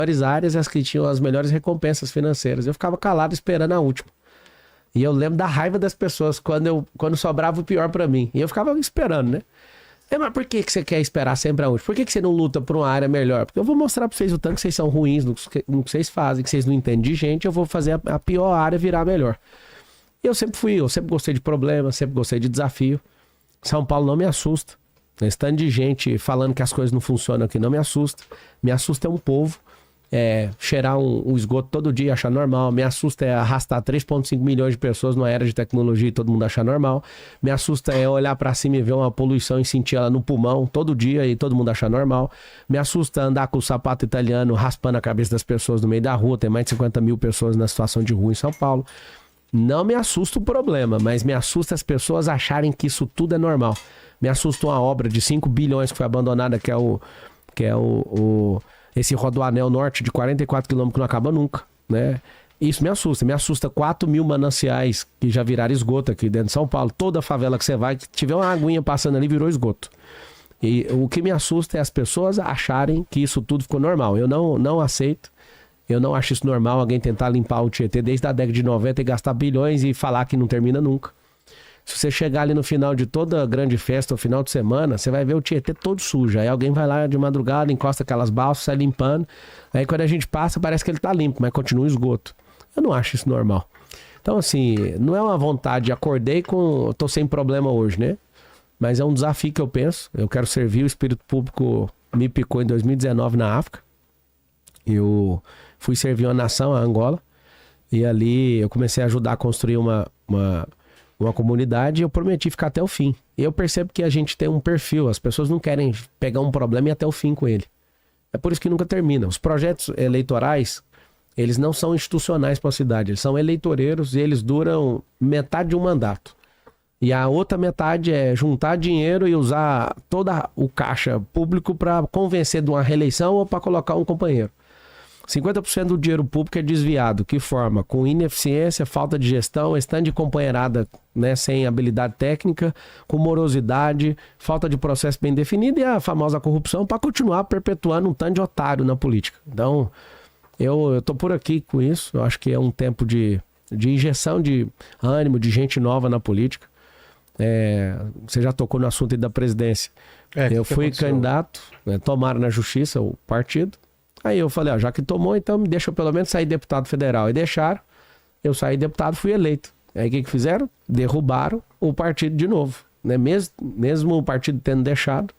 melhores áreas e as que tinham as melhores recompensas financeiras. Eu ficava calado esperando a última. E eu lembro da raiva das pessoas quando sobrava o pior pra mim. E eu ficava esperando, né? Mas por que você quer esperar sempre a última? Por que você não luta por uma área melhor? Porque eu vou mostrar pra vocês o tanto que vocês são ruins no que vocês fazem, que vocês não entendem de gente, eu vou fazer a pior área virar melhor. E eu sempre gostei de problemas, sempre gostei de desafio. São Paulo não me assusta. Esse tanto de gente falando que as coisas não funcionam aqui não me assusta. Me assusta é um povo. Cheirar um esgoto todo dia, achar normal. Me assusta é arrastar 3,5 milhões de pessoas numa era de tecnologia e todo mundo achar normal. Me assusta é olhar pra cima e ver uma poluição e sentir ela no pulmão todo dia e todo mundo achar normal. Me assusta andar com o sapato italiano raspando a cabeça das pessoas no meio da rua. Tem mais de 50 mil pessoas na situação de rua em São Paulo. Não me assusta o problema, mas me assusta as pessoas acharem que isso tudo é normal. Me assusta uma obra de 5 bilhões que foi abandonada, que é esse Rodoanel Norte de 44 quilômetros que não acaba nunca, né? Isso me assusta. Me assusta 4 mil mananciais que já viraram esgoto aqui dentro de São Paulo. Toda favela que você vai, que tiver uma aguinha passando ali, virou esgoto. E o que me assusta é as pessoas acharem que isso tudo ficou normal. Eu não aceito. Eu não acho isso normal alguém tentar limpar o Tietê desde a década de 90 e gastar bilhões e falar que não termina nunca. Se você chegar ali no final de toda grande festa ou final de semana, você vai ver o Tietê todo sujo. Aí alguém vai lá de madrugada, encosta aquelas balsas, sai limpando. Aí quando a gente passa, parece que ele tá limpo, mas continua um esgoto. Eu não acho isso normal. Então, assim, não é uma vontade. Tô sem problema hoje, né? Mas é um desafio que eu penso. Eu quero servir. O Espírito Público me picou em 2019 na África. Eu fui servir uma nação, a Angola. E ali eu comecei a ajudar a construir uma comunidade e eu prometi ficar até o fim. E eu percebo que a gente tem um perfil, as pessoas não querem pegar um problema e ir até o fim com ele. É por isso que nunca termina. Os projetos eleitorais, eles não são institucionais para a cidade, eles são eleitoreiros e eles duram metade de um mandato. E a outra metade é juntar dinheiro e usar todo o caixa público para convencer de uma reeleição ou para colocar um companheiro. 50% do dinheiro público é desviado. Que forma? Com ineficiência, falta de gestão, stand de companheirada, né, sem habilidade técnica, com morosidade, falta de processo bem definido e a famosa corrupção para continuar perpetuando um tanto de otário na política. Então, eu tô por aqui com isso. Eu acho que é um tempo de injeção de ânimo, de gente nova na política. Você já tocou no assunto aí da presidência. Eu fui candidato, tomaram na justiça o partido. Aí eu falei, já que tomou, então me deixa eu pelo menos sair deputado federal. E deixaram, eu saí deputado, fui eleito. Aí o que fizeram? Derrubaram o partido de novo. Né? Mesmo o partido tendo deixado,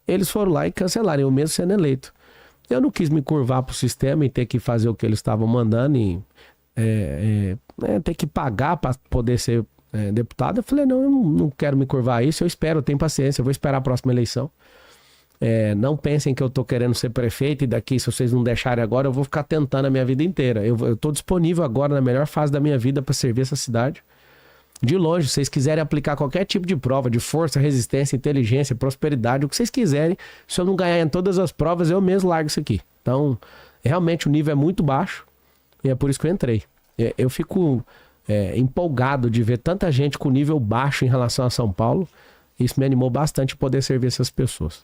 eles foram lá e cancelaram, eu mesmo sendo eleito. Eu não quis me curvar pro sistema e ter que fazer o que eles estavam mandando e ter que pagar para poder ser deputado. Eu falei, não, eu não quero me curvar a isso, eu espero, eu tenho paciência, eu vou esperar a próxima eleição. Não pensem que eu tô querendo ser prefeito e daqui, se vocês não deixarem agora, eu vou ficar tentando a minha vida inteira. Eu tô disponível agora na melhor fase da minha vida para servir essa cidade. De longe, se vocês quiserem aplicar qualquer tipo de prova, de força, resistência, inteligência, prosperidade, o que vocês quiserem, se eu não ganhar em todas as provas, eu mesmo largo isso aqui. Então, realmente o nível é muito baixo e é por isso que eu entrei. Eu fico empolgado de ver tanta gente com nível baixo em relação a São Paulo. Isso me animou bastante poder servir essas pessoas.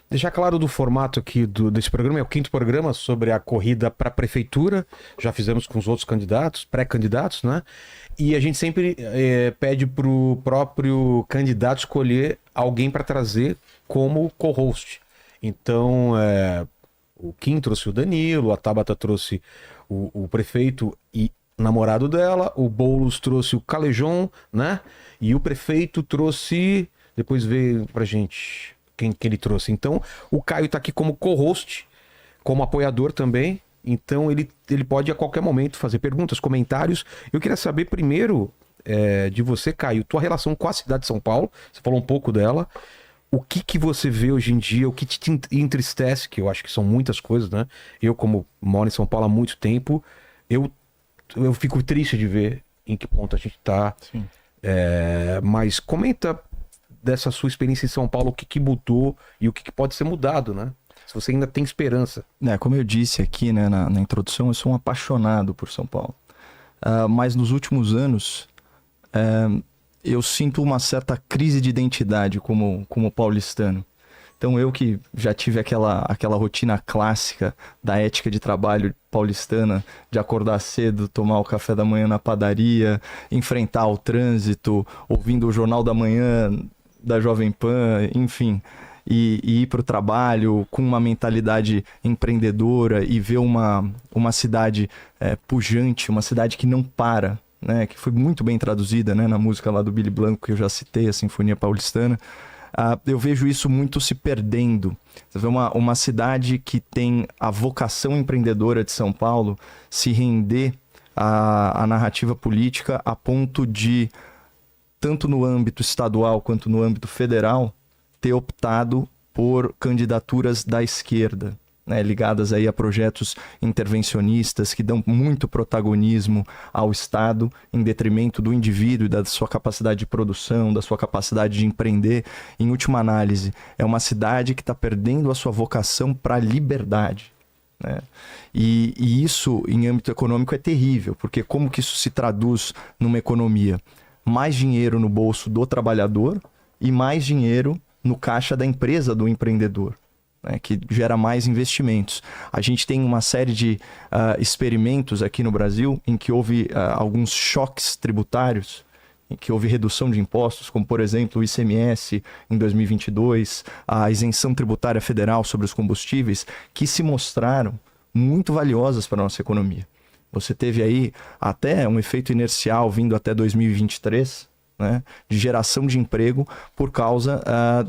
Deixar claro do formato aqui desse programa, é o 5º programa sobre a corrida para a prefeitura. Já fizemos com os outros candidatos, pré-candidatos, né? E a gente sempre pede para o próprio candidato escolher alguém para trazer como co-host. Então, o Kim trouxe o Danilo, a Tabata trouxe o prefeito e namorado dela, o Boulos trouxe o Calejon, né? E o prefeito trouxe... Depois veio pra gente quem que ele trouxe. Então, o Caio tá aqui como co-host, como apoiador também. Então, ele pode a qualquer momento fazer perguntas, comentários. Eu queria saber primeiro de você, Caio, tua relação com a cidade de São Paulo. Você falou um pouco dela. O que você vê hoje em dia, o que te entristece, que eu acho que são muitas coisas, né? Eu, como moro em São Paulo há muito tempo, eu fico triste de ver em que ponto a gente tá. Sim. Mas comenta dessa sua experiência em São Paulo, o que mudou e o que pode ser mudado, né? Se você ainda tem esperança. Como eu disse aqui, né, na introdução, eu sou um apaixonado por São Paulo. Mas nos últimos anos, eu sinto uma certa crise de identidade como paulistano. Então eu que já tive aquela rotina clássica da ética de trabalho paulistana, de acordar cedo, tomar o café da manhã na padaria, enfrentar o trânsito, ouvindo o Jornal da Manhã da Jovem Pan, enfim, e ir para o trabalho com uma mentalidade empreendedora e ver uma cidade pujante, uma cidade que não para, né, que foi muito bem traduzida, né, na música lá do Billy Blanco, que eu já citei, a Sinfonia Paulistana. Eu vejo isso muito se perdendo. Você vê uma cidade que tem a vocação empreendedora de São Paulo se render à narrativa política a ponto de, tanto no âmbito estadual quanto no âmbito federal, ter optado por candidaturas da esquerda, né, ligadas aí a projetos intervencionistas que dão muito protagonismo ao Estado em detrimento do indivíduo e da sua capacidade de produção, da sua capacidade de empreender. Em última análise, é uma cidade que está perdendo a sua vocação para a liberdade, né? E isso, em âmbito econômico, é terrível, porque como que isso se traduz numa economia? Mais dinheiro no bolso do trabalhador e mais dinheiro no caixa da empresa do empreendedor, né, que gera mais investimentos. A gente tem uma série de experimentos aqui no Brasil em que houve alguns choques tributários, em que houve redução de impostos, como, por exemplo, o ICMS em 2022, a isenção tributária federal sobre os combustíveis, que se mostraram muito valiosas para a nossa economia. Você teve aí até um efeito inercial vindo até 2023, né, de geração de emprego por causa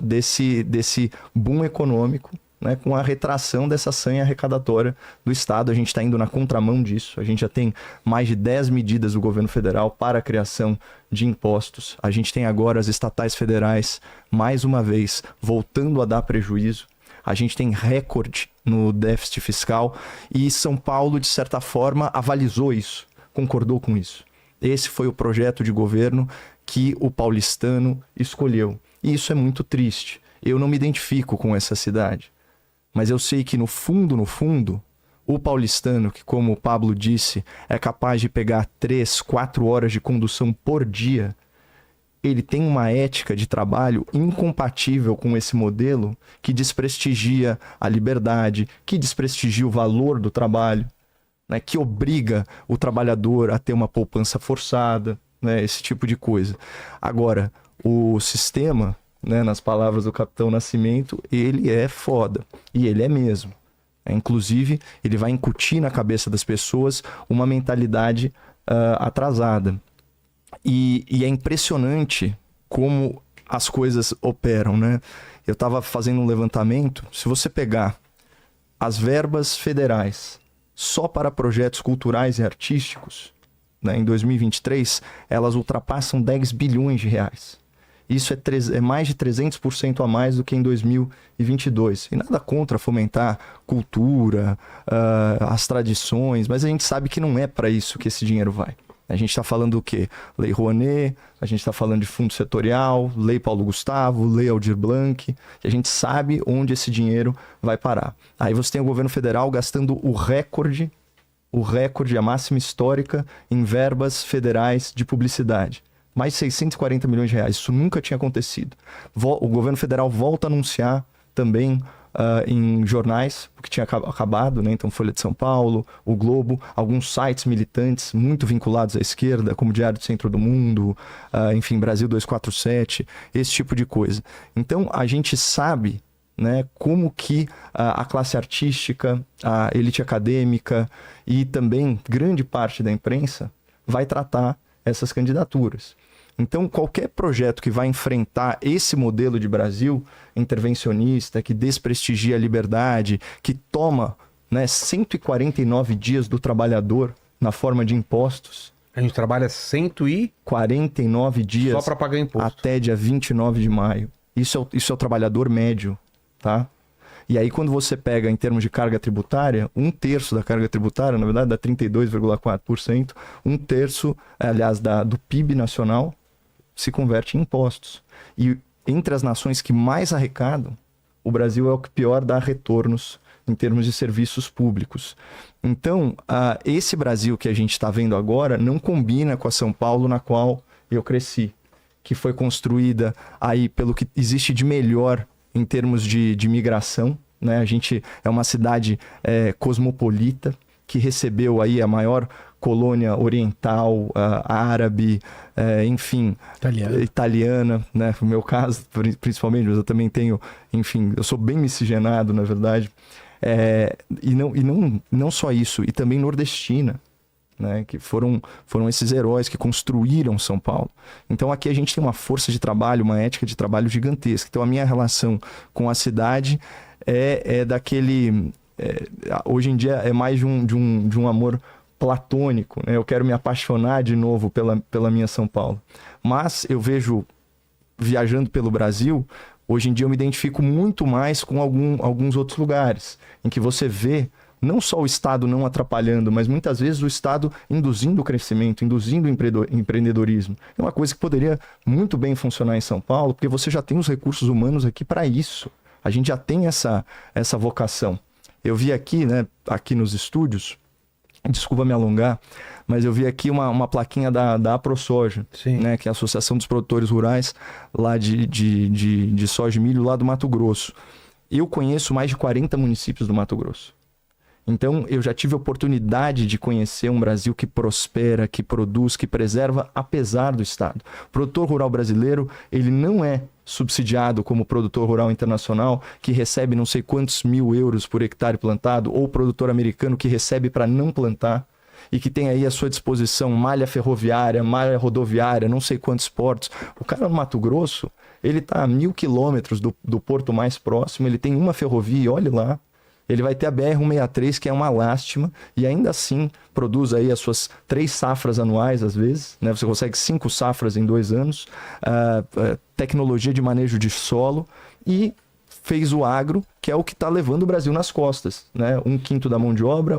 desse boom econômico, né, com a retração dessa sanha arrecadatória do Estado. A gente está indo na contramão disso. A gente já tem mais de 10 medidas do governo federal para a criação de impostos. A gente tem agora as estatais federais, mais uma vez, voltando a dar prejuízo. A gente tem recorde no déficit fiscal e São Paulo, de certa forma, avalizou isso, concordou com isso. Esse foi o projeto de governo que o paulistano escolheu. E isso é muito triste. Eu não me identifico com essa cidade. Mas eu sei que no fundo, o paulistano, que como o Pablo disse, é capaz de pegar 3, 4 horas de condução por dia, ele tem uma ética de trabalho incompatível com esse modelo que desprestigia a liberdade, que desprestigia o valor do trabalho, né, que obriga o trabalhador a ter uma poupança forçada, né, esse tipo de coisa. Agora, o sistema, né, nas palavras do Capitão Nascimento, ele é foda. E ele é mesmo. Inclusive, ele vai incutir na cabeça das pessoas uma mentalidade atrasada. E é impressionante como as coisas operam, né? Eu estava fazendo um levantamento. Se você pegar as verbas federais só para projetos culturais e artísticos, né, em 2023, elas ultrapassam 10 bilhões de reais. Isso é mais de 300% a mais do que em 2022. E nada contra fomentar cultura, as tradições, mas a gente sabe que não é para isso que esse dinheiro vai. A gente está falando do quê? Lei Rouanet, a gente está falando de fundo setorial, Lei Paulo Gustavo, Lei Aldir Blanc, que a gente sabe onde esse dinheiro vai parar. Aí você tem o governo federal gastando o recorde, a máxima histórica em verbas federais de publicidade. Mais de 640 milhões de reais. Isso nunca tinha acontecido. O governo federal volta a anunciar também em jornais, porque tinha acabado, né? Então Folha de São Paulo, o Globo, alguns sites militantes muito vinculados à esquerda, como Diário do Centro do Mundo, enfim, Brasil 247, esse tipo de coisa. Então a gente sabe, né, como que a classe artística, a elite acadêmica e também grande parte da imprensa vai tratar essas candidaturas. Então, qualquer projeto que vai enfrentar esse modelo de Brasil intervencionista, que desprestigia a liberdade, que toma, né, 149 dias do trabalhador na forma de impostos. A gente trabalha 149 dias só para pagar imposto. Até dia 29 de maio. Isso é o trabalhador médio, tá? E aí, quando você pega em termos de carga tributária, 1/3 da carga tributária, na verdade, dá 32,4%, 1/3, aliás, do PIB nacional, se converte em impostos. E entre as nações que mais arrecadam, o Brasil é o que pior dá retornos em termos de serviços públicos. Então, esse Brasil que a gente está vendo agora não combina com a São Paulo na qual eu cresci, que foi construída aí pelo que existe de melhor em termos de migração, né? A gente é uma cidade cosmopolita, que recebeu aí a maior colônia oriental, árabe, enfim, italiana, né? No meu caso, principalmente, mas eu também tenho, enfim, eu sou bem miscigenado, na verdade. E não só isso, e também nordestina, né? Que foram esses heróis que construíram São Paulo. Então aqui a gente tem uma força de trabalho, uma ética de trabalho gigantesca. Então a minha relação com a cidade é daquele... hoje em dia é mais de um amor platônico, né? Eu quero me apaixonar de novo pela minha São Paulo. Mas eu vejo, viajando pelo Brasil, hoje em dia eu me identifico muito mais com alguns outros lugares, em que você vê não só o Estado não atrapalhando, mas muitas vezes o Estado induzindo o crescimento, induzindo o empreendedorismo. É uma coisa que poderia muito bem funcionar em São Paulo, porque você já tem os recursos humanos aqui para isso. A gente já tem essa vocação. Eu vi aqui, né, aqui nos estúdios, desculpa me alongar, mas eu vi aqui uma plaquinha da AproSoja, né, que é a Associação dos Produtores Rurais lá de soja e milho lá do Mato Grosso. Eu conheço mais de 40 municípios do Mato Grosso. Então, eu já tive a oportunidade de conhecer um Brasil que prospera, que produz, que preserva, apesar do Estado. O produtor rural brasileiro, ele não é subsidiado como o produtor rural internacional, que recebe não sei quantos mil euros por hectare plantado, ou o produtor americano que recebe para não plantar, e que tem aí à sua disposição malha ferroviária, malha rodoviária, não sei quantos portos. O cara no Mato Grosso, ele está a 1.000 quilômetros do porto mais próximo, ele tem uma ferrovia, olhe lá. Ele vai ter a BR-163, que é uma lástima, e ainda assim produz aí as suas 3 safras anuais, às vezes, né? Você consegue 5 safras em 2 anos, tecnologia de manejo de solo, e fez o agro, que é o que está levando o Brasil nas costas, né? 1/5 da mão de obra,